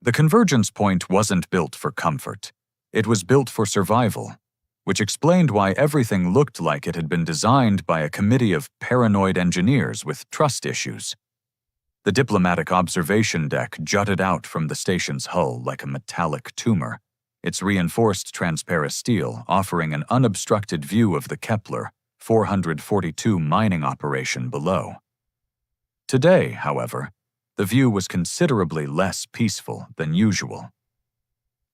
The convergence point wasn't built for comfort. It was built for survival, which explained why everything looked like it had been designed by a committee of paranoid engineers with trust issues. The diplomatic observation deck jutted out from the station's hull like a metallic tumor, its reinforced transparent steel offering an unobstructed view of the Kepler 442 mining operation below. Today, however, the view was considerably less peaceful than usual.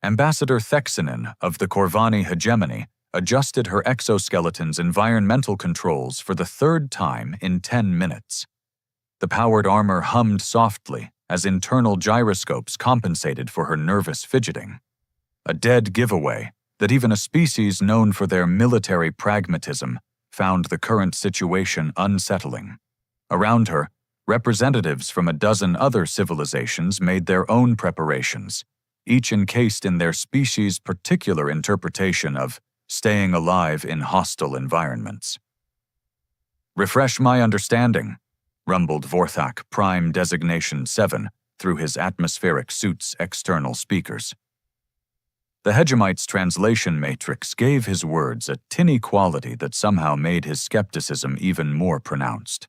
Ambassador Thexinen of the Corvani hegemony adjusted her exoskeleton's environmental controls for the third time in 10 minutes. The powered armor hummed softly as internal gyroscopes compensated for her nervous fidgeting. A dead giveaway that even a species known for their military pragmatism found the current situation unsettling. Around her, representatives from a dozen other civilizations made their own preparations, each encased in their species' particular interpretation of staying alive in hostile environments. "Refresh my understanding," rumbled Vorthak Prime Designation 7 through his atmospheric suit's external speakers. The Hegemite's translation matrix gave his words a tinny quality that somehow made his skepticism even more pronounced.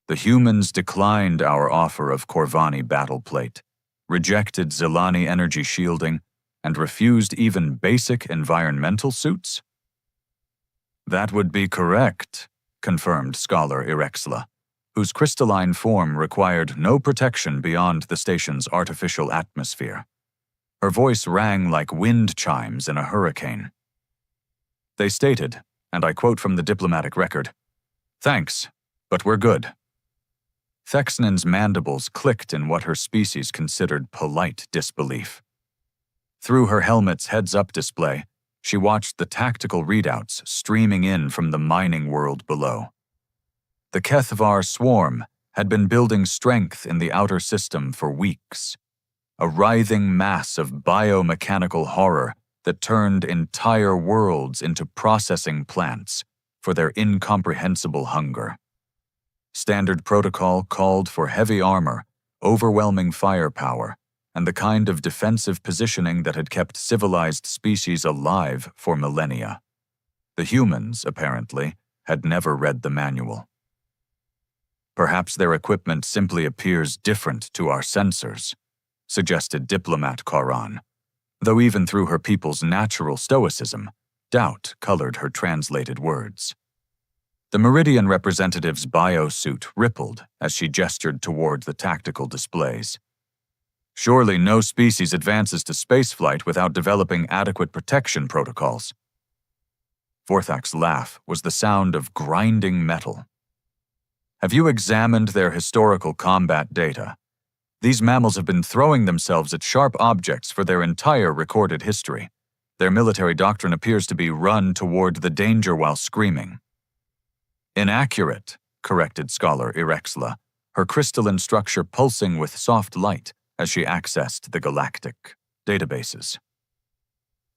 "The humans declined our offer of Corvani battle plate, rejected Zilani energy shielding, and refused even basic environmental suits?" "That would be correct," confirmed Scholar Irexla, whose crystalline form required no protection beyond the station's artificial atmosphere. Her voice rang like wind chimes in a hurricane. They stated, and I quote from the diplomatic record, "Thanks, but we're good." Thexnin's mandibles clicked in what her species considered polite disbelief. Through her helmet's heads-up display, she watched the tactical readouts streaming in from the mining world below. The Kethvar swarm had been building strength in the outer system for weeks, a writhing mass of biomechanical horror that turned entire worlds into processing plants for their incomprehensible hunger. Standard protocol called for heavy armor, overwhelming firepower, and the kind of defensive positioning that had kept civilized species alive for millennia. The humans, apparently, had never read the manual. "Perhaps their equipment simply appears different to our sensors," suggested Diplomat Karan, though even through her people's natural stoicism, doubt colored her translated words. The Meridian representative's biosuit rippled as she gestured toward the tactical displays. "Surely no species advances to spaceflight without developing adequate protection protocols." Vorthak's laugh was the sound of grinding metal. "Have you examined their historical combat data? These mammals have been throwing themselves at sharp objects for their entire recorded history. Their military doctrine appears to be run toward the danger while screaming." "Inaccurate," corrected Scholar Irexla, her crystalline structure pulsing with soft light as she accessed the galactic databases.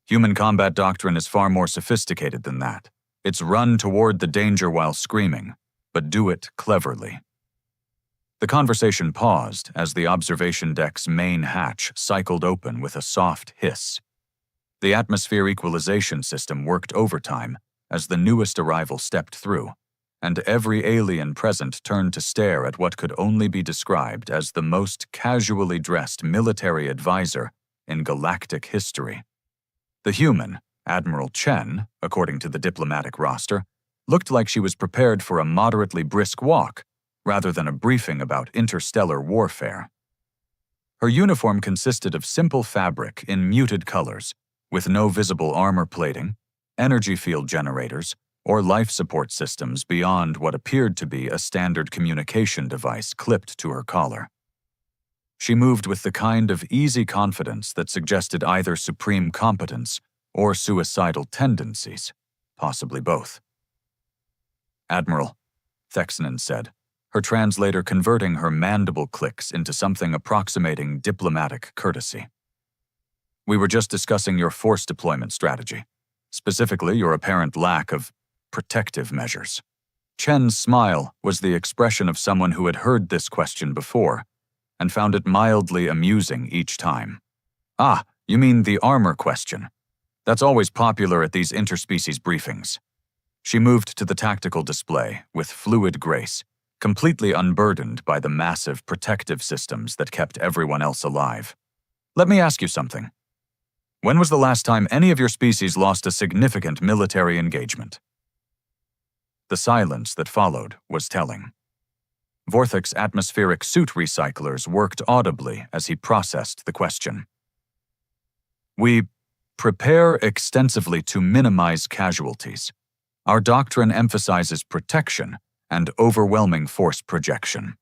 "Human combat doctrine is far more sophisticated than that. It's run toward the danger while screaming, but do it cleverly." The conversation paused as the observation deck's main hatch cycled open with a soft hiss. The atmosphere equalization system worked overtime as the newest arrival stepped through, and every alien present turned to stare at what could only be described as the most casually dressed military advisor in galactic history. The human, Admiral Chen, according to the diplomatic roster, looked like she was prepared for a moderately brisk walk, rather than a briefing about interstellar warfare. Her uniform consisted of simple fabric in muted colors, with no visible armor plating, energy field generators, or life support systems beyond what appeared to be a standard communication device clipped to her collar. She moved with the kind of easy confidence that suggested either supreme competence or suicidal tendencies, possibly both. "Admiral," Thexinen said, her translator converting her mandible clicks into something approximating diplomatic courtesy. "We were just discussing your force deployment strategy, specifically your apparent lack of protective measures." Chen's smile was the expression of someone who had heard this question before, and found it mildly amusing each time. Ah, you mean the armor question. That's always popular at these interspecies briefings. She moved to the tactical display with fluid grace, completely unburdened by the massive protective systems that kept everyone else alive. Let me ask you something. When was the last time any of your species lost a significant military engagement? The silence that followed was telling. Vorthak's atmospheric suit recyclers worked audibly as he processed the question. We prepare extensively to minimize casualties. Our doctrine emphasizes protection and overwhelming force projection.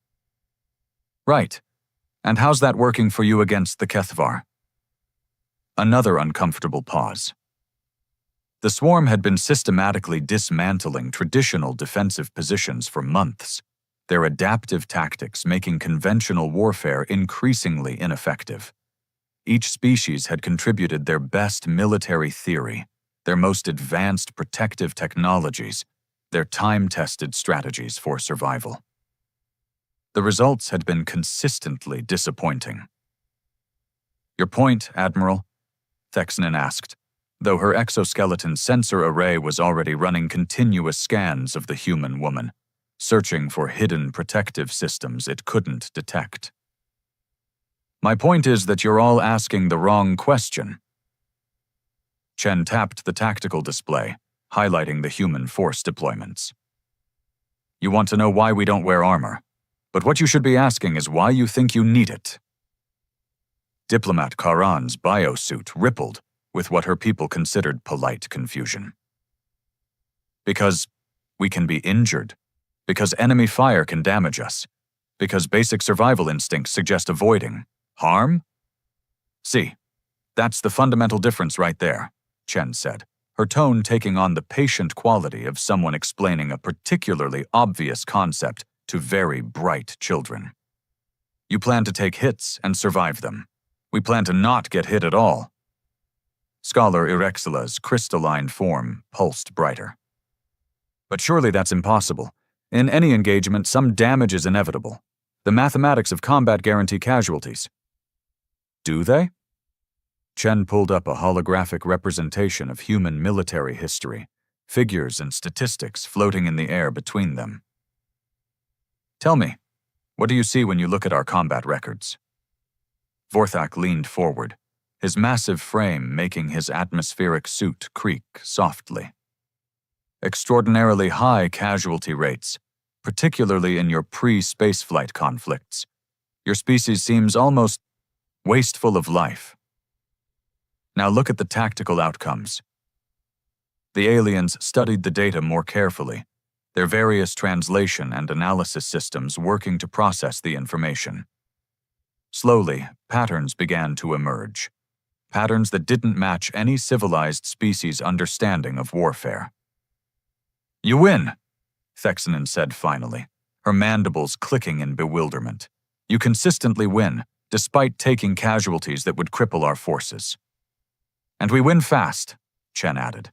Right. And how's that working for you against the Kethvar? Another uncomfortable pause. The swarm had been systematically dismantling traditional defensive positions for months, their adaptive tactics making conventional warfare increasingly ineffective. Each species had contributed their best military theory, their most advanced protective technologies, their time-tested strategies for survival. The results had been consistently disappointing. Your point, Admiral? Thexnen asked, though her exoskeleton sensor array was already running continuous scans of the human woman, searching for hidden protective systems it couldn't detect. My point is that you're all asking the wrong question. Chen tapped the tactical display, highlighting the human force deployments. You want to know why we don't wear armor, but what you should be asking is why you think you need it. Diplomat Karan's biosuit rippled with what her people considered polite confusion. Because we can be injured, because enemy fire can damage us, because basic survival instincts suggest avoiding harm? See, that's the fundamental difference right there, Chen said, her tone taking on the patient quality of someone explaining a particularly obvious concept to very bright children. You plan to take hits and survive them. We plan to not get hit at all. Scholar Irexila's crystalline form pulsed brighter. But surely that's impossible. In any engagement, some damage is inevitable. The mathematics of combat guarantee casualties. Do they? Chen pulled up a holographic representation of human military history, figures and statistics floating in the air between them. Tell me, what do you see when you look at our combat records? Vorthak leaned forward, his massive frame making his atmospheric suit creak softly. Extraordinarily high casualty rates, particularly in your pre-spaceflight conflicts. Your species seems almost wasteful of life. Now look at the tactical outcomes. The aliens studied the data more carefully, their various translation and analysis systems working to process the information. Slowly, patterns began to emerge. Patterns that didn't match any civilized species' understanding of warfare. You win, Thexnen said finally, her mandibles clicking in bewilderment. You consistently win, despite taking casualties that would cripple our forces. And we win fast, Chen added.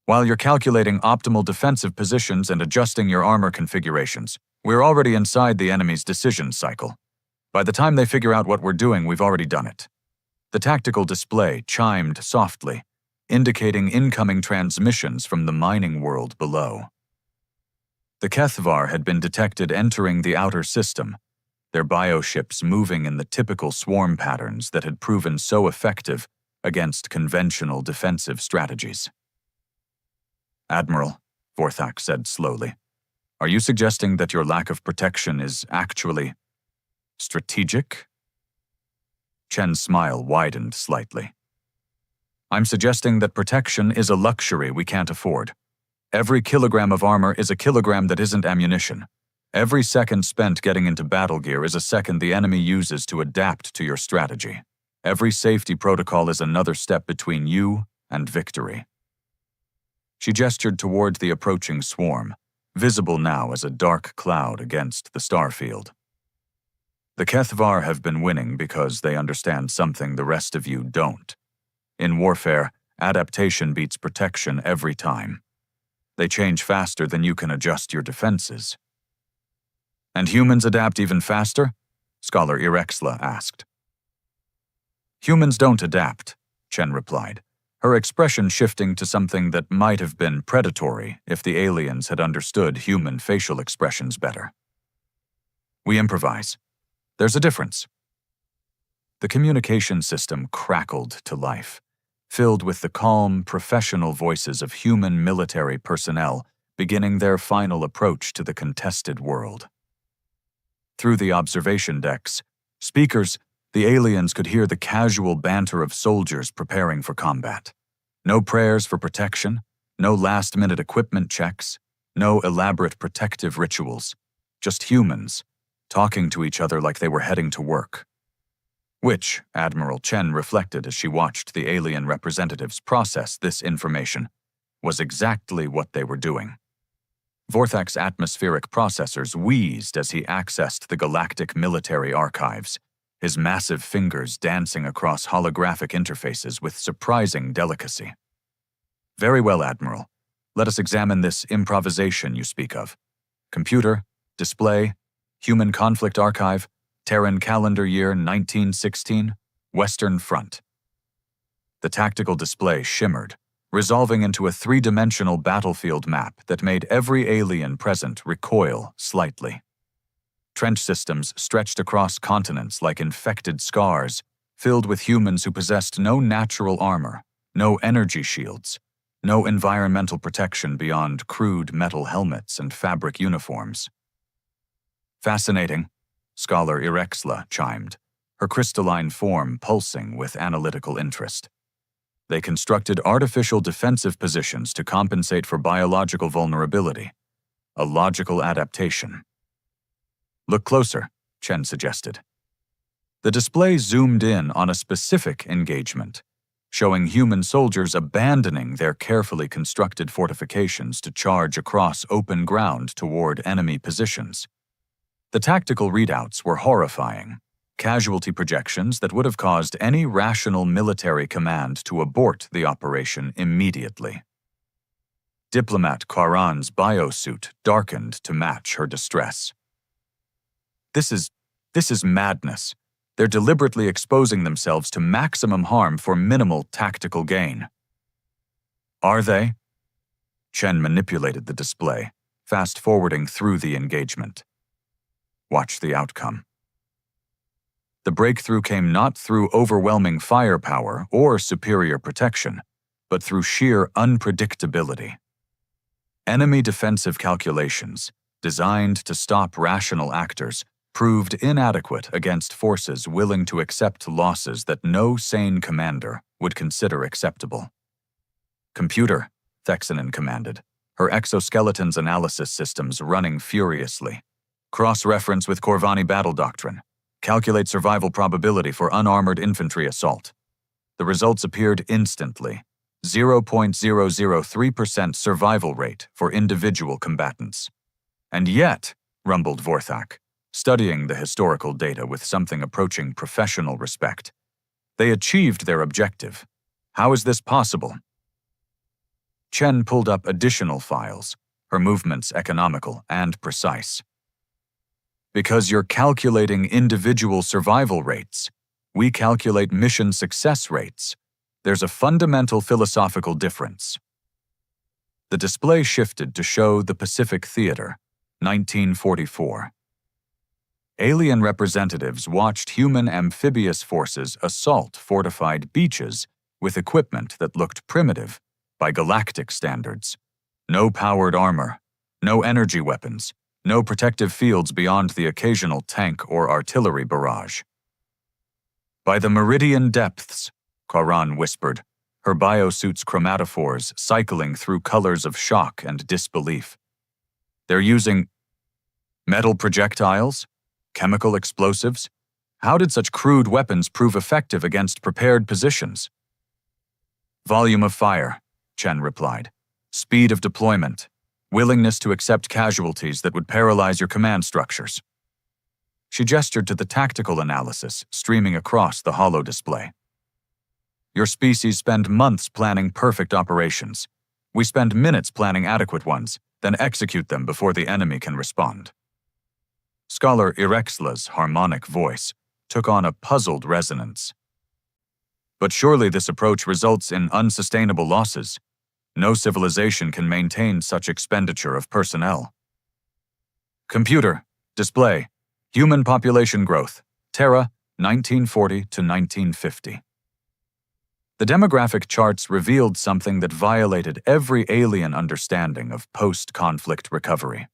While you're calculating optimal defensive positions and adjusting your armor configurations, we're already inside the enemy's decision cycle. By the time they figure out what we're doing, we've already done it. The tactical display chimed softly, indicating incoming transmissions from the mining world below. The Kethvar had been detected entering the outer system, their bioships moving in the typical swarm patterns that had proven so effective against conventional defensive strategies. Admiral, Vorthak said slowly, are you suggesting that your lack of protection is actually strategic? Chen's smile widened slightly. I'm suggesting that protection is a luxury we can't afford. Every kilogram of armor is a kilogram that isn't ammunition. Every second spent getting into battle gear is a second the enemy uses to adapt to your strategy. Every safety protocol is another step between you and victory. She gestured toward the approaching swarm, visible now as a dark cloud against the starfield. The Kethvar have been winning because they understand something the rest of you don't. In warfare, adaptation beats protection every time. They change faster than you can adjust your defenses. And humans adapt even faster? Scholar Irexla asked. Humans don't adapt, Chen replied, her expression shifting to something that might have been predatory if the aliens had understood human facial expressions better. We improvise. There's a difference. The communication system crackled to life, filled with the calm, professional voices of human military personnel beginning their final approach to the contested world. Through the observation decks, speakers, the aliens could hear the casual banter of soldiers preparing for combat. No prayers for protection, no last-minute equipment checks, no elaborate protective rituals, just humans, talking to each other like they were heading to work. Which, Admiral Chen reflected as she watched the alien representatives process this information, was exactly what they were doing. Vorthak's atmospheric processors wheezed as he accessed the galactic military archives, his massive fingers dancing across holographic interfaces with surprising delicacy. Very well, Admiral. Let us examine this improvisation you speak of. Computer, display, Human Conflict Archive, Terran Calendar Year 1916, Western Front. The tactical display shimmered, resolving into a three-dimensional battlefield map that made every alien present recoil slightly. Trench systems stretched across continents like infected scars, filled with humans who possessed no natural armor, no energy shields, no environmental protection beyond crude metal helmets and fabric uniforms. Fascinating, Scholar Irexla chimed, her crystalline form pulsing with analytical interest. They constructed artificial defensive positions to compensate for biological vulnerability, a logical adaptation. Look closer, Chen suggested. The display zoomed in on a specific engagement, showing human soldiers abandoning their carefully constructed fortifications to charge across open ground toward enemy positions. The tactical readouts were horrifying, casualty projections that would have caused any rational military command to abort the operation immediately. Diplomat Karan's biosuit darkened to match her distress. This is madness. They're deliberately exposing themselves to maximum harm for minimal tactical gain. Are they? Chen manipulated the display, fast-forwarding through the engagement. Watch the outcome. The breakthrough came not through overwhelming firepower or superior protection, but through sheer unpredictability. Enemy defensive calculations, designed to stop rational actors, proved inadequate against forces willing to accept losses that no sane commander would consider acceptable. Computer, Thexanen commanded, her exoskeleton's analysis systems running furiously. Cross-reference with Corvani battle doctrine. Calculate survival probability for unarmored infantry assault. The results appeared instantly. 0.003% survival rate for individual combatants. And yet, rumbled Vorthak, studying the historical data with something approaching professional respect, they achieved their objective. How is this possible? Chen pulled up additional files, her movements economical and precise. Because you're calculating individual survival rates, we calculate mission success rates. There's a fundamental philosophical difference. The display shifted to show the Pacific Theater, 1944. Alien representatives watched human amphibious forces assault fortified beaches with equipment that looked primitive by galactic standards. No powered armor, no energy weapons, no protective fields beyond the occasional tank or artillery barrage. By the meridian depths, Karan whispered, her biosuit's chromatophores cycling through colors of shock and disbelief. They're using metal projectiles? Chemical explosives? How did such crude weapons prove effective against prepared positions? Volume of fire, Chen replied. Speed of deployment. Willingness to accept casualties that would paralyze your command structures. She gestured to the tactical analysis streaming across the holo display. Your species spend months planning perfect operations. We spend minutes planning adequate ones, then execute them before the enemy can respond. Scholar Irexla's harmonic voice took on a puzzled resonance. But surely this approach results in unsustainable losses. No civilization can maintain such expenditure of personnel. Computer, display, human population growth, Terra, 1940 to 1950. The demographic charts revealed something that violated every alien understanding of post-conflict recovery.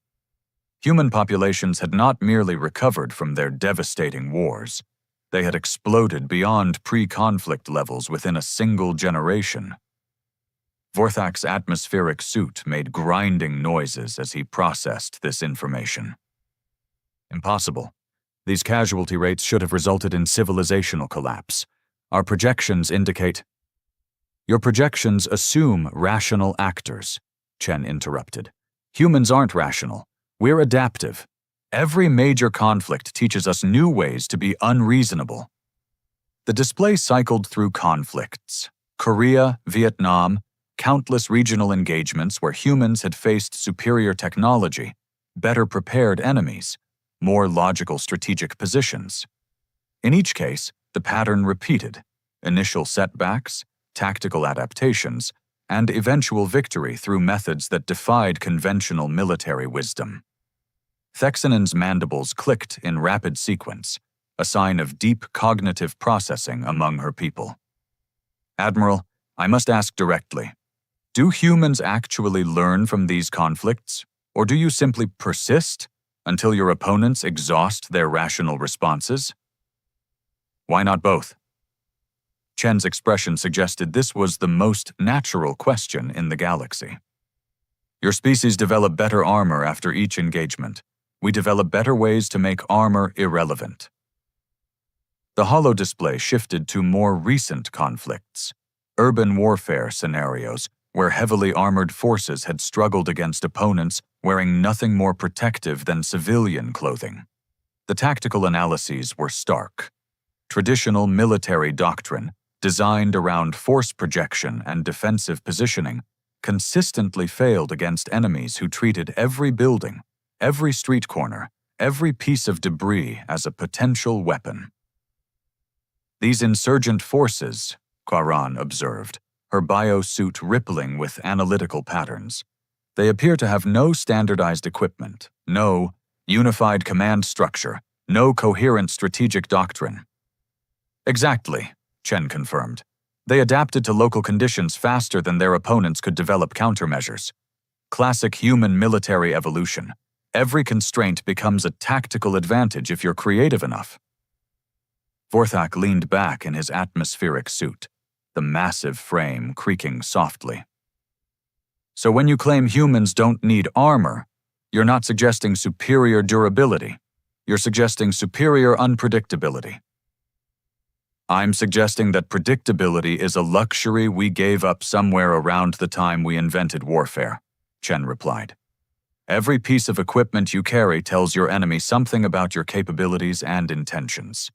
Human populations had not merely recovered from their devastating wars, they had exploded beyond pre-conflict levels within a single generation. Vorthak's atmospheric suit made grinding noises as he processed this information. Impossible. These casualty rates should have resulted in civilizational collapse. Our projections indicate— Your projections assume rational actors, Chen interrupted. Humans aren't rational. We're adaptive. Every major conflict teaches us new ways to be unreasonable. The display cycled through conflicts: Korea, Vietnam, countless regional engagements where humans had faced superior technology, better prepared enemies, more logical strategic positions. In each case, the pattern repeated: initial setbacks, tactical adaptations, and eventual victory through methods that defied conventional military wisdom. Thexanen's mandibles clicked in rapid sequence, a sign of deep cognitive processing among her people. Admiral, I must ask directly, do humans actually learn from these conflicts, or do you simply persist until your opponents exhaust their rational responses? Why not both? Chen's expression suggested this was the most natural question in the galaxy. Your species develop better armor after each engagement. We develop better ways to make armor irrelevant. The holo display shifted to more recent conflicts, urban warfare scenarios where heavily armored forces had struggled against opponents wearing nothing more protective than civilian clothing. The tactical analyses were stark. Traditional military doctrine, designed around force projection and defensive positioning, consistently failed against enemies who treated every building, every street corner, every piece of debris as a potential weapon. These insurgent forces, Quaran observed, her biosuit rippling with analytical patterns. They appear to have no standardized equipment, no unified command structure, no coherent strategic doctrine. Exactly, Chen confirmed. They adapted to local conditions faster than their opponents could develop countermeasures. Classic human military evolution. Every constraint becomes a tactical advantage if you're creative enough. Vorthak leaned back in his atmospheric suit, the massive frame creaking softly. So when you claim humans don't need armor, you're not suggesting superior durability. You're suggesting superior unpredictability. I'm suggesting that predictability is a luxury we gave up somewhere around the time we invented warfare, Chen replied. Every piece of equipment you carry tells your enemy something about your capabilities and intentions.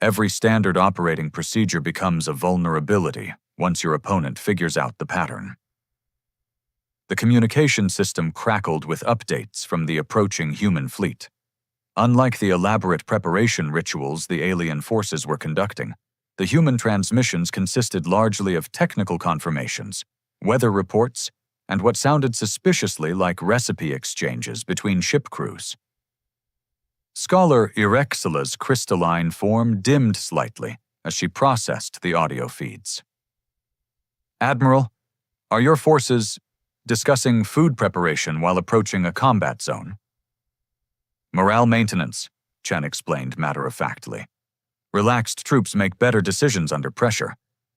Every standard operating procedure becomes a vulnerability once your opponent figures out the pattern. The communication system crackled with updates from the approaching human fleet. Unlike the elaborate preparation rituals the alien forces were conducting, the human transmissions consisted largely of technical confirmations, weather reports, and what sounded suspiciously like recipe exchanges between ship crews. Scholar Irexla's crystalline form dimmed slightly as she processed the audio feeds. Admiral, are your forces discussing food preparation while approaching a combat zone? Morale maintenance, Chen explained matter-of-factly. Relaxed troops make better decisions under pressure.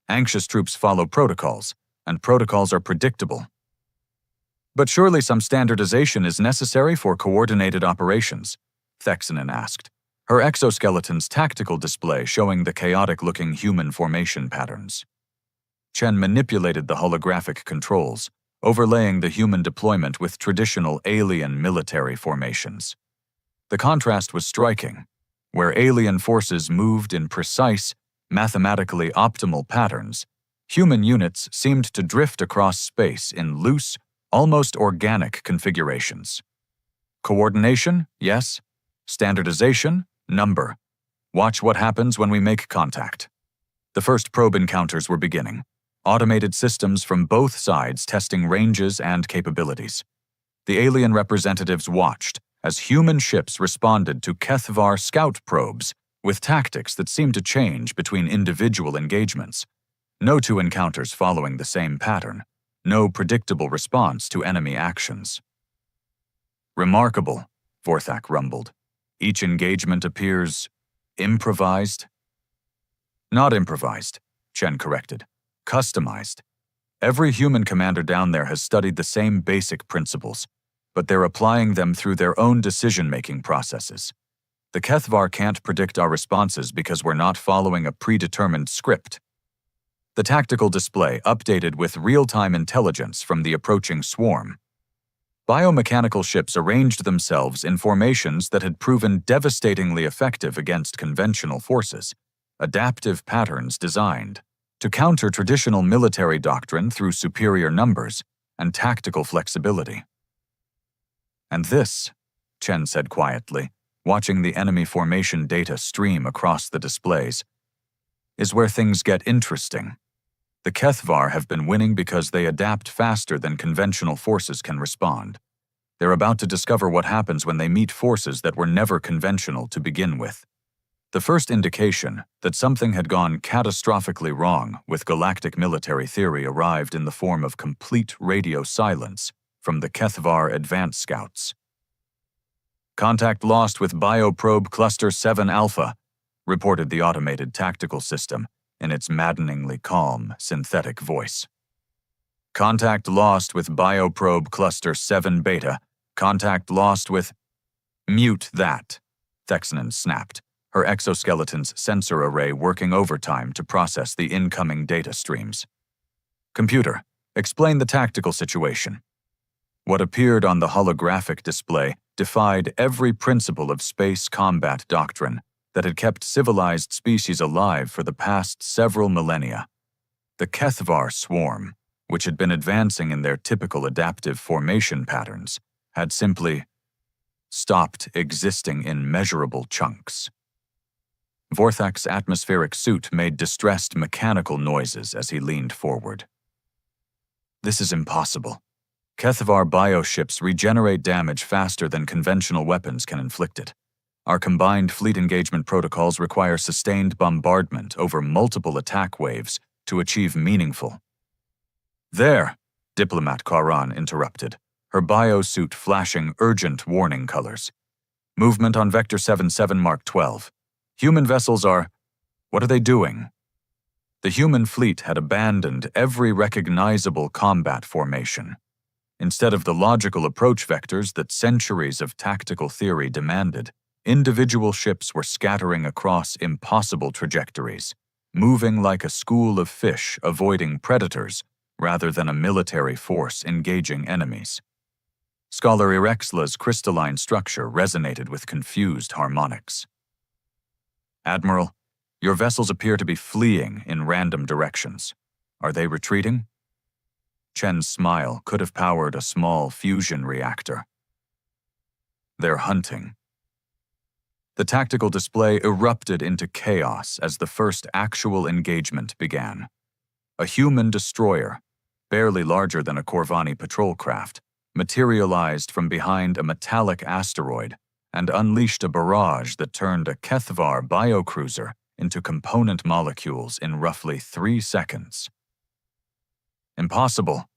Anxious troops follow protocols, and protocols are predictable. But surely some standardization is necessary for coordinated operations, Thexanen asked, her exoskeleton's tactical display showing the chaotic-looking human formation patterns. Chen manipulated the holographic controls, overlaying the human deployment with traditional alien military formations. The contrast was striking. Where alien forces moved in precise, mathematically optimal patterns, human units seemed to drift across space in loose, almost organic configurations. Coordination, yes. Standardization, number. Watch what happens when we make contact. The first probe encounters were beginning. Automated systems from both sides testing ranges and capabilities. The alien representatives watched as human ships responded to Kethvar scout probes with tactics that seemed to change between individual engagements. No two encounters following the same pattern. No predictable response to enemy actions. Remarkable, Vorthak rumbled. Each engagement appears improvised. Not improvised, Chen corrected. Customized. Every human commander down there has studied the same basic principles, but they're applying them through their own decision-making processes. The Kethvar can't predict our responses because we're not following a predetermined script. The tactical display updated with real-time intelligence from the approaching swarm. Biomechanical ships arranged themselves in formations that had proven devastatingly effective against conventional forces, adaptive patterns designed to counter traditional military doctrine through superior numbers and tactical flexibility. And this, Chen said quietly, watching the enemy formation data stream across the displays, is where things get interesting. The Kethvar have been winning because they adapt faster than conventional forces can respond. They're about to discover what happens when they meet forces that were never conventional to begin with. The first indication that something had gone catastrophically wrong with galactic military theory arrived in the form of complete radio silence from the Kethvar advance scouts. Contact lost with Bioprobe Cluster 7 Alpha, reported the automated tactical system in its maddeningly calm, synthetic voice. Contact lost with Bioprobe Cluster 7 Beta. Contact lost with… Mute that, Thexanen snapped, her exoskeleton's sensor array working overtime to process the incoming data streams. Computer, explain the tactical situation. What appeared on the holographic display defied every principle of space combat doctrine that had kept civilized species alive for the past several millennia. The Kethvar swarm, which had been advancing in their typical adaptive formation patterns, had simply stopped existing in measurable chunks. Vorthak's atmospheric suit made distressed mechanical noises as he leaned forward. This is impossible. Kethvar bioships regenerate damage faster than conventional weapons can inflict it. Our combined fleet engagement protocols require sustained bombardment over multiple attack waves to achieve meaningful. There, Diplomat Karan interrupted, her biosuit flashing urgent warning colors. Movement on Vector 77 Mark 12. Human vessels are… What are they doing? The human fleet had abandoned every recognizable combat formation. Instead of the logical approach vectors that centuries of tactical theory demanded, individual ships were scattering across impossible trajectories, moving like a school of fish avoiding predators rather than a military force engaging enemies. Scholar Irexla's crystalline structure resonated with confused harmonics. Admiral, your vessels appear to be fleeing in random directions. Are they retreating? Chen's smile could have powered a small fusion reactor. They're hunting. The tactical display erupted into chaos as the first actual engagement began. A human destroyer, barely larger than a Corvani patrol craft, materialized from behind a metallic asteroid and unleashed a barrage that turned a Kethvar biocruiser into component molecules in roughly 3 seconds. Impossible,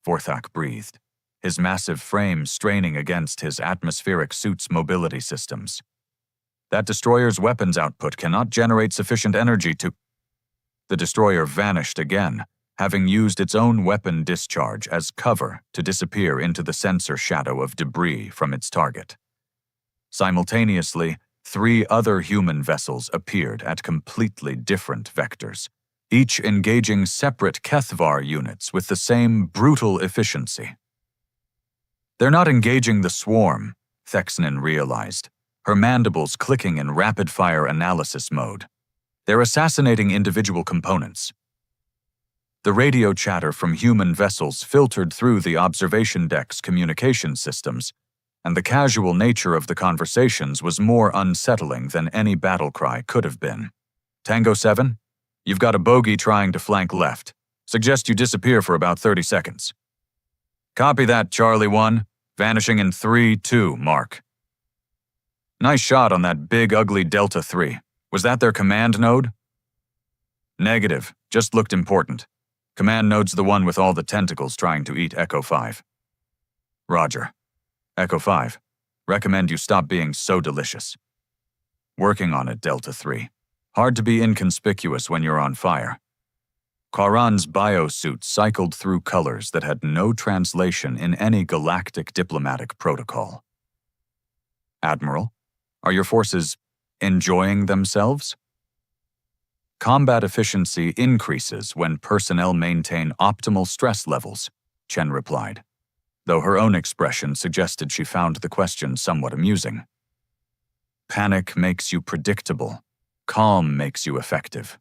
Vorthak breathed, his massive frame straining against his atmospheric suit's mobility systems. That destroyer's weapons output cannot generate sufficient energy to… The destroyer vanished again, having used its own weapon discharge as cover to disappear into the sensor shadow of debris from its target. Simultaneously, 3 other human vessels appeared at completely different vectors, each engaging separate Kethvar units with the same brutal efficiency. They're not engaging the swarm, Thexanen realized, her mandibles clicking in rapid-fire analysis mode. They're assassinating individual components. The radio chatter from human vessels filtered through the observation deck's communication systems, and the casual nature of the conversations was more unsettling than any battle cry could have been. Tango 7, you've got a bogey trying to flank left. Suggest you disappear for about 30 seconds. Copy that, Charlie 1. Vanishing in 3, 2, mark. Nice shot on that big, ugly Delta 3. Was that their command node? Negative. Just looked important. Command node's the one with all the tentacles trying to eat Echo 5. Roger. Echo 5. Recommend you stop being so delicious. Working on it, Delta 3. Hard to be inconspicuous when you're on fire. Quaran's biosuit cycled through colors that had no translation in any galactic diplomatic protocol. Admiral, are your forces enjoying themselves? Combat efficiency increases when personnel maintain optimal stress levels, Chen replied, though her own expression suggested she found the question somewhat amusing. Panic makes you predictable. Calm makes you effective.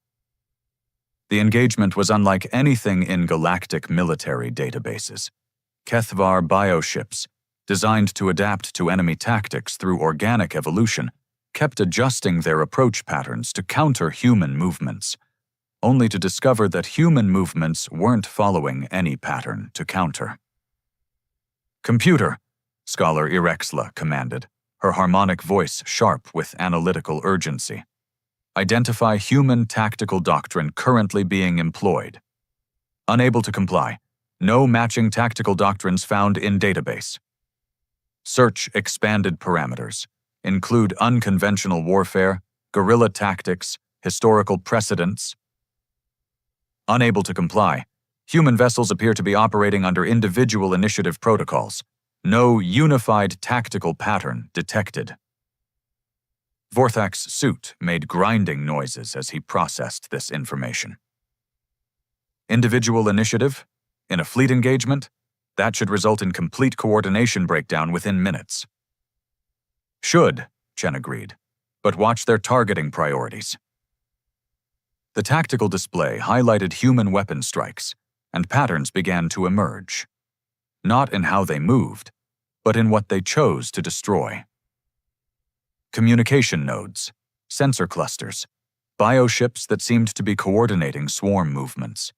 The engagement was unlike anything in galactic military databases. Kethvar bioships, designed to adapt to enemy tactics through organic evolution, kept adjusting their approach patterns to counter human movements, only to discover that human movements weren't following any pattern to counter. Computer, Scholar Irexla commanded, her harmonic voice sharp with analytical urgency. Identify human tactical doctrine currently being employed. Unable to comply. No matching tactical doctrines found in database. Search expanded parameters. Include unconventional warfare, guerrilla tactics, historical precedents. Unable to comply. Human vessels appear to be operating under individual initiative protocols. No unified tactical pattern detected. Vorthak's suit made grinding noises as he processed this information. Individual initiative? In a fleet engagement? That should result in complete coordination breakdown within minutes. Should, Chen agreed, but watch their targeting priorities. The tactical display highlighted human weapon strikes, and patterns began to emerge. Not in how they moved, but in what they chose to destroy. Communication nodes, sensor clusters, bioships that seemed to be coordinating swarm movements.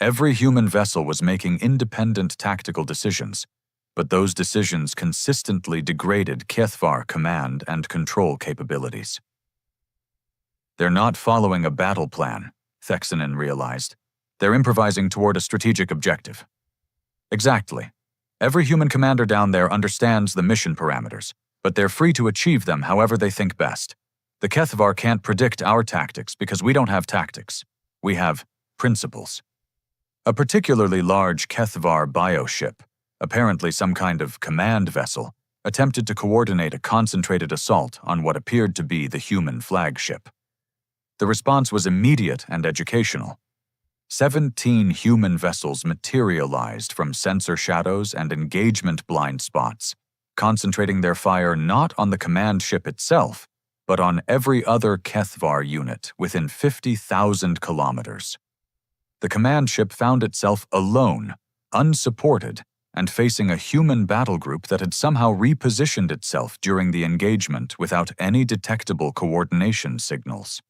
Every human vessel was making independent tactical decisions, but those decisions consistently degraded Kethvar command and control capabilities. They're not following a battle plan, Thexanen realized. They're improvising toward a strategic objective. Exactly. Every human commander down there understands the mission parameters, but they're free to achieve them however they think best. The Kethvar can't predict our tactics because we don't have tactics. We have principles. A particularly large Kethvar bioship, apparently some kind of command vessel, attempted to coordinate a concentrated assault on what appeared to be the human flagship. The response was immediate and educational. 17 human vessels materialized from sensor shadows and engagement blind spots, concentrating their fire not on the command ship itself, but on every other Kethvar unit within 50,000 kilometers. The command ship found itself alone, unsupported, and facing a human battle group that had somehow repositioned itself during the engagement without any detectable coordination signals.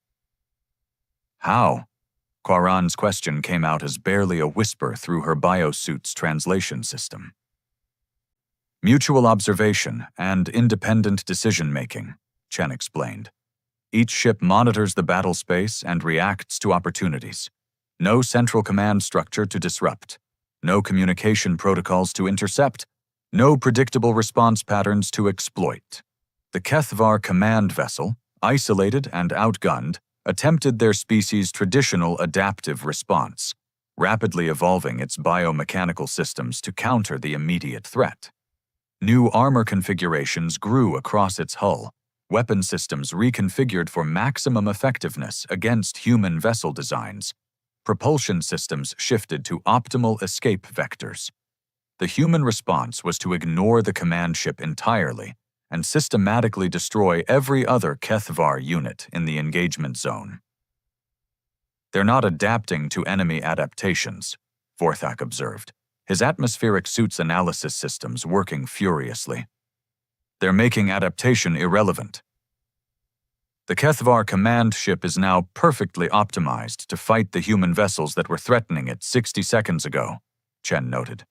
How? Quaran's question came out as barely a whisper through her biosuit's translation system. Mutual observation and independent decision-making, Chen explained. Each ship monitors the battle space and reacts to opportunities. No central command structure to disrupt. No communication protocols to intercept. No predictable response patterns to exploit. The Kethvar command vessel, isolated and outgunned, attempted their species' traditional adaptive response, rapidly evolving its biomechanical systems to counter the immediate threat. New armor configurations grew across its hull, weapon systems reconfigured for maximum effectiveness against human vessel designs. Propulsion systems shifted to optimal escape vectors. The human response was to ignore the command ship entirely and systematically destroy every other Kethvar unit in the engagement zone. They're not adapting to enemy adaptations, Vorthak observed, his atmospheric suit's analysis systems working furiously. They're making adaptation irrelevant. The Kethvar command ship is now perfectly optimized to fight the human vessels that were threatening it 60 seconds ago, Chen noted.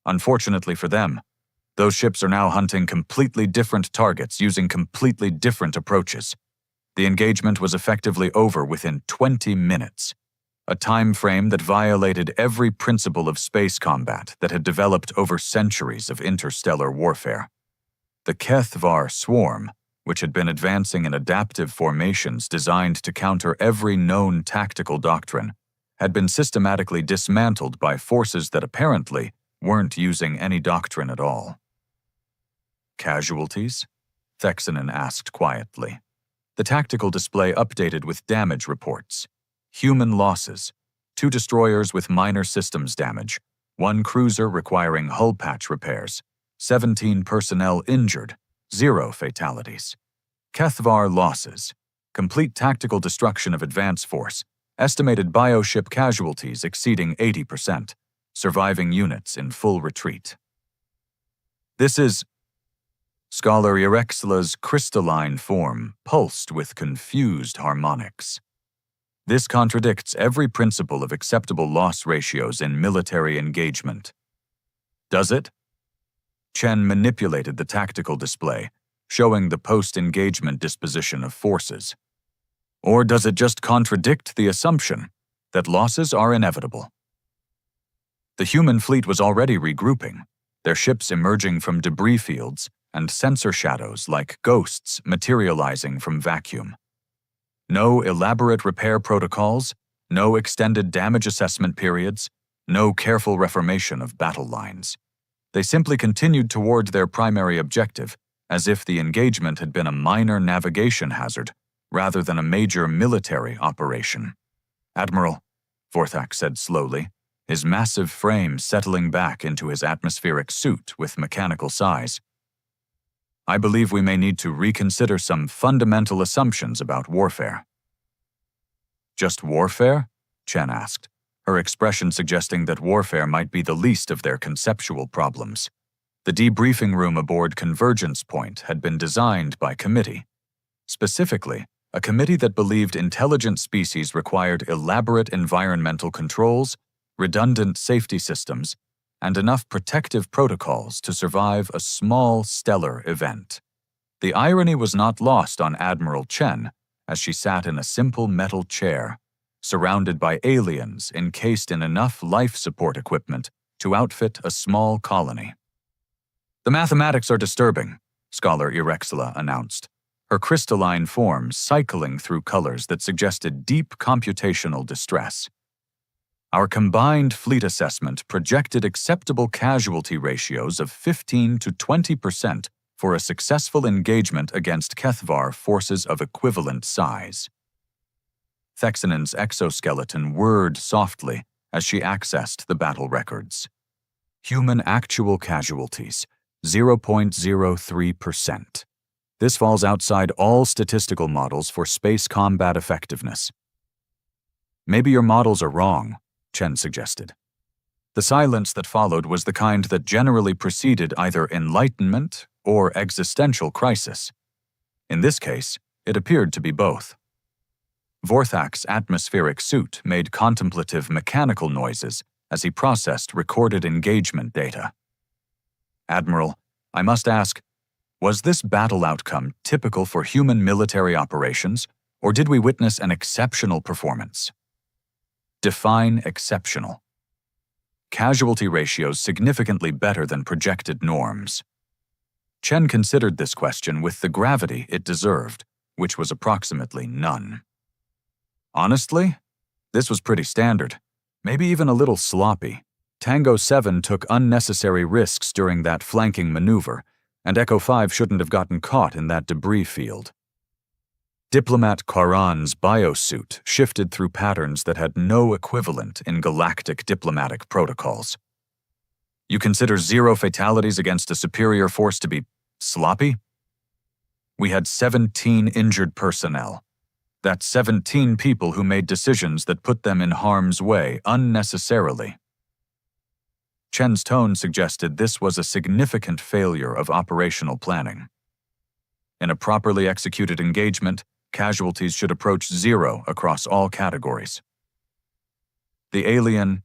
Unfortunately for them, those ships are now hunting completely different targets using completely different approaches. The engagement was effectively over within 20 minutes, a time frame that violated every principle of space combat that had developed over centuries of interstellar warfare. The Kethvar swarm, which had been advancing in adaptive formations designed to counter every known tactical doctrine, had been systematically dismantled by forces that apparently weren't using any doctrine at all. Casualties? Thexanen asked quietly. The tactical display updated with damage reports. Human losses: 2 destroyers with minor systems damage, 1 cruiser requiring hull patch repairs, 17 personnel injured, 0 fatalities. Kethvar losses: complete tactical destruction of advance force, estimated bioship casualties exceeding 80%, surviving units in full retreat. This is... Scholar Erexla's crystalline form pulsed with confused harmonics. This contradicts every principle of acceptable loss ratios in military engagement. Does it? Chen manipulated the tactical display, showing the post-engagement disposition of forces. Or does it just contradict the assumption that losses are inevitable? The human fleet was already regrouping, their ships emerging from debris fields and sensor shadows like ghosts materializing from vacuum. No elaborate repair protocols, no extended damage assessment periods, no careful reformation of battle lines. They simply continued toward their primary objective, as if the engagement had been a minor navigation hazard rather than a major military operation. "Admiral," Vorthak said slowly, his massive frame settling back into his atmospheric suit with mechanical size. "I believe we may need to reconsider some fundamental assumptions about warfare." "Just warfare?" Chen asked, her expression suggesting that warfare might be the least of their conceptual problems. The debriefing room aboard Convergence Point had been designed by committee. Specifically, a committee that believed intelligent species required elaborate environmental controls, redundant safety systems, and enough protective protocols to survive a small stellar event. The irony was not lost on Admiral Chen as she sat in a simple metal chair, surrounded by aliens encased in enough life support equipment to outfit a small colony. "The mathematics are disturbing," Scholar Erexla announced, her crystalline form cycling through colors that suggested deep computational distress. "Our combined fleet assessment projected acceptable casualty ratios of 15 to 20% for a successful engagement against Kethvar forces of equivalent size." Thexanen's exoskeleton whirred softly as she accessed the battle records. Human actual casualties, 0.03%. This falls outside all statistical models for space combat effectiveness. "Maybe your models are wrong," Chen suggested. The silence that followed was the kind that generally preceded either enlightenment or existential crisis. In this case, it appeared to be both. Vorthak's atmospheric suit made contemplative mechanical noises as he processed recorded engagement data. "Admiral, I must ask, was this battle outcome typical for human military operations, or did we witness an exceptional performance?" Define exceptional. Casualty ratios significantly better than projected norms. Chen considered this question with the gravity it deserved, which was approximately none. "Honestly, this was pretty standard, maybe even a little sloppy. Tango 7 took unnecessary risks during that flanking maneuver, and Echo 5 shouldn't have gotten caught in that debris field." Diplomat Karan's biosuit shifted through patterns that had no equivalent in galactic diplomatic protocols. "You consider 0 fatalities against a superior force to be sloppy?" "We had 17 injured personnel. That's 17 people who made decisions that put them in harm's way unnecessarily." Chen's tone suggested this was a significant failure of operational planning. In a properly executed engagement, casualties should approach 0 across all categories. The alien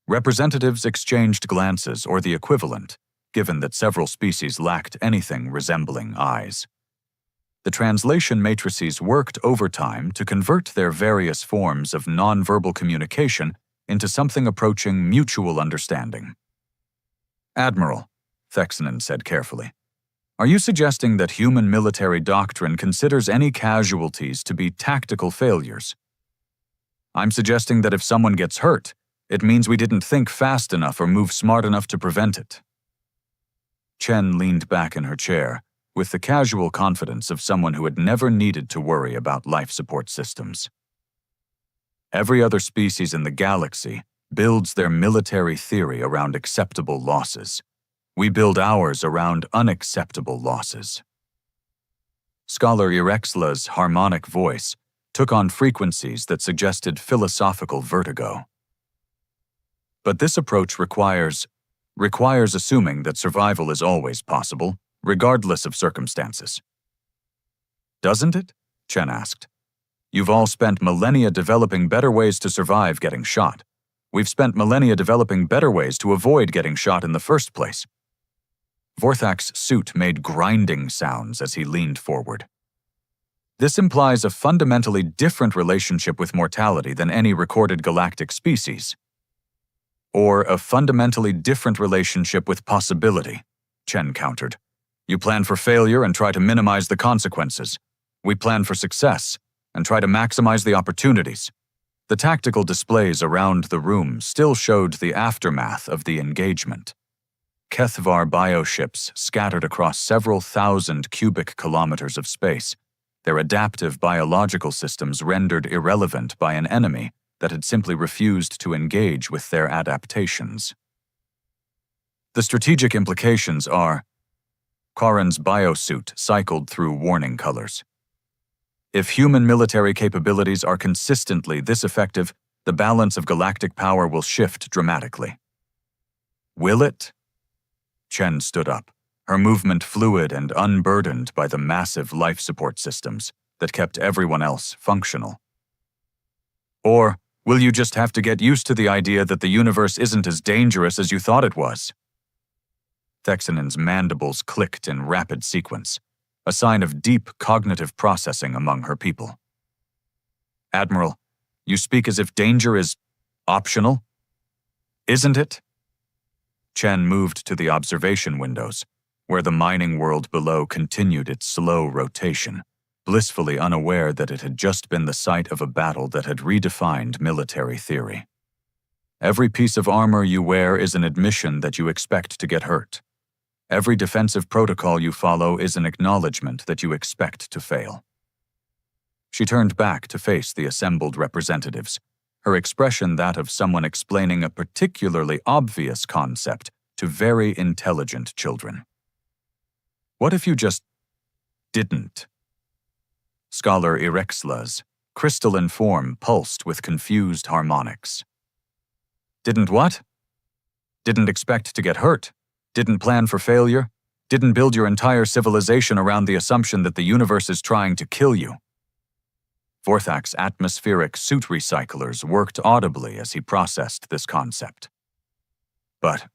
representatives exchanged glances or the equivalent, given that several species lacked anything resembling eyes. The translation matrices worked overtime to convert their various forms of nonverbal communication into something approaching mutual understanding. "Admiral," Thexanen said carefully, "are you suggesting that human military doctrine considers any casualties to be tactical failures? I'm suggesting that if someone gets hurt, it means we didn't think fast enough or move smart enough to prevent it." Chen leaned back in her chair, with the casual confidence of someone who had never needed to worry about life support systems. Every other species in the galaxy builds their military theory around acceptable losses. We build ours around unacceptable losses. Scholar Irexla's harmonic voice took on frequencies that suggested philosophical vertigo. But this approach requires assuming that survival is always possible, regardless of circumstances. "Doesn't it?" Chen asked. "You've all spent millennia developing better ways to survive getting shot. We've spent millennia developing better ways to avoid getting shot in the first place." Vorthak's suit made grinding sounds as he leaned forward. "This implies a fundamentally different relationship with mortality than any recorded galactic species. Or a fundamentally different relationship with possibility," Chen countered. "You plan for failure and try to minimize the consequences. We plan for success and try to maximize the opportunities." The tactical displays around the room still showed the aftermath of the engagement. Kethvar bioships scattered across several thousand cubic kilometers of space, their adaptive biological systems rendered irrelevant by an enemy that had simply refused to engage with their adaptations. The strategic implications are... Karen's biosuit cycled through warning colors. "If human military capabilities are consistently this effective, the balance of galactic power will shift dramatically." "Will it?" Chen stood up, her movement fluid and unburdened by the massive life support systems that kept everyone else functional. "Or will you just have to get used to the idea that the universe isn't as dangerous as you thought it was?" Thexanen's mandibles clicked in rapid sequence, a sign of deep cognitive processing among her people. "Admiral, you speak as if danger is optional? Isn't it?" Chen moved to the observation windows, where the mining world below continued its slow rotation, blissfully unaware that it had just been the site of a battle that had redefined military theory. Every piece of armor you wear is an admission that you expect to get hurt. Every defensive protocol you follow is an acknowledgement that you expect to fail. She turned back to face the assembled representatives, her expression that of someone explaining a particularly obvious concept to very intelligent children. "What if you just didn't?" Scholar Irexla's crystalline form pulsed with confused harmonics. "Didn't what? Didn't expect to get hurt? Didn't plan for failure? Didn't build your entire civilization around the assumption that the universe is trying to kill you?" Vorthak's atmospheric suit recyclers worked audibly as he processed this concept. But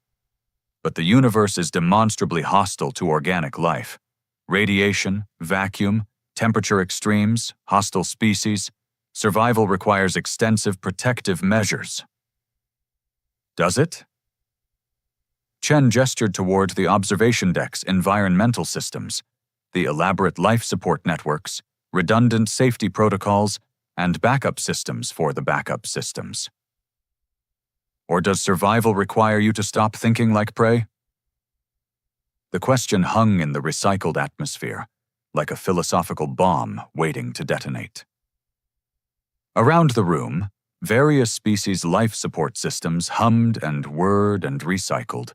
the universe is demonstrably hostile to organic life. Radiation, vacuum, temperature extremes, hostile species. Survival requires extensive protective measures. Does it? Chen gestured toward the observation deck's environmental systems, the elaborate life support networks, redundant safety protocols, and backup systems for the backup systems. Or does survival require you to stop thinking like prey? The question hung in the recycled atmosphere, like a philosophical bomb waiting to detonate. Around the room, various species' life support systems hummed and whirred and recycled,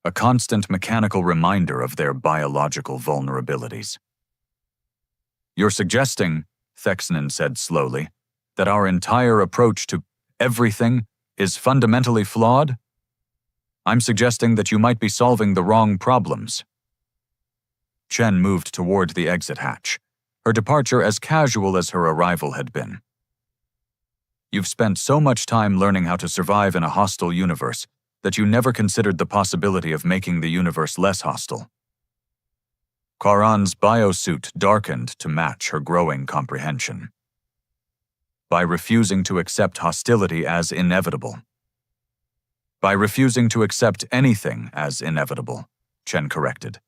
a constant mechanical reminder of their biological vulnerabilities. "You're suggesting," Thexanen said slowly, "that our entire approach to everything is fundamentally flawed? I'm suggesting that you might be solving the wrong problems." Chen moved toward the exit hatch, her departure as casual as her arrival had been. You've spent so much time learning how to survive in a hostile universe that you never considered the possibility of making the universe less hostile. Karan's biosuit darkened to match her growing comprehension. By refusing to accept hostility as inevitable. By refusing to accept anything as inevitable, Chen corrected.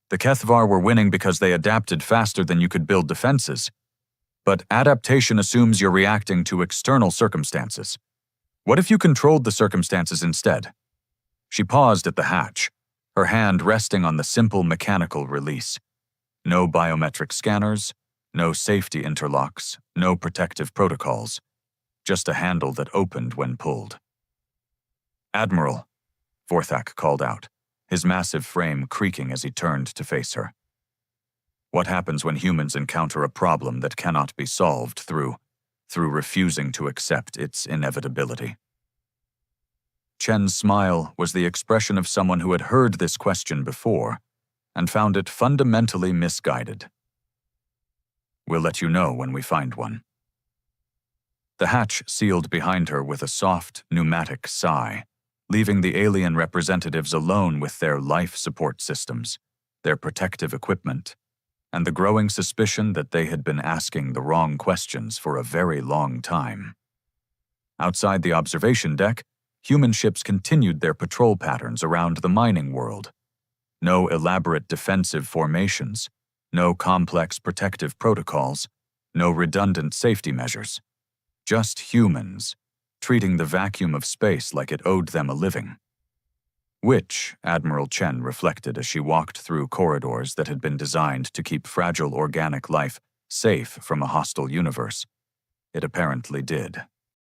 The Kethvar were winning because they adapted faster than you could build defenses. But adaptation assumes you're reacting to external circumstances. What if you controlled the circumstances instead? She paused at the hatch, her hand resting on the simple mechanical release. No biometric scanners, no safety interlocks, no protective protocols. Just a handle that opened when pulled. "Admiral," Vorthak called out, his massive frame creaking as he turned to face her. "What happens when humans encounter a problem that cannot be solved through refusing to accept its inevitability?" Chen's smile was the expression of someone who had heard this question before and found it fundamentally misguided. "We'll let you know when we find one." The hatch sealed behind her with a soft, pneumatic sigh, leaving the alien representatives alone with their life support systems, their protective equipment, and the growing suspicion that they had been asking the wrong questions for a very long time. Outside the observation deck, human ships continued their patrol patterns around the mining world. No elaborate defensive formations, no complex protective protocols, no redundant safety measures. Just humans, treating the vacuum of space like it owed them a living. Which, Admiral Chen reflected as she walked through corridors that had been designed to keep fragile organic life safe from a hostile universe. It apparently did.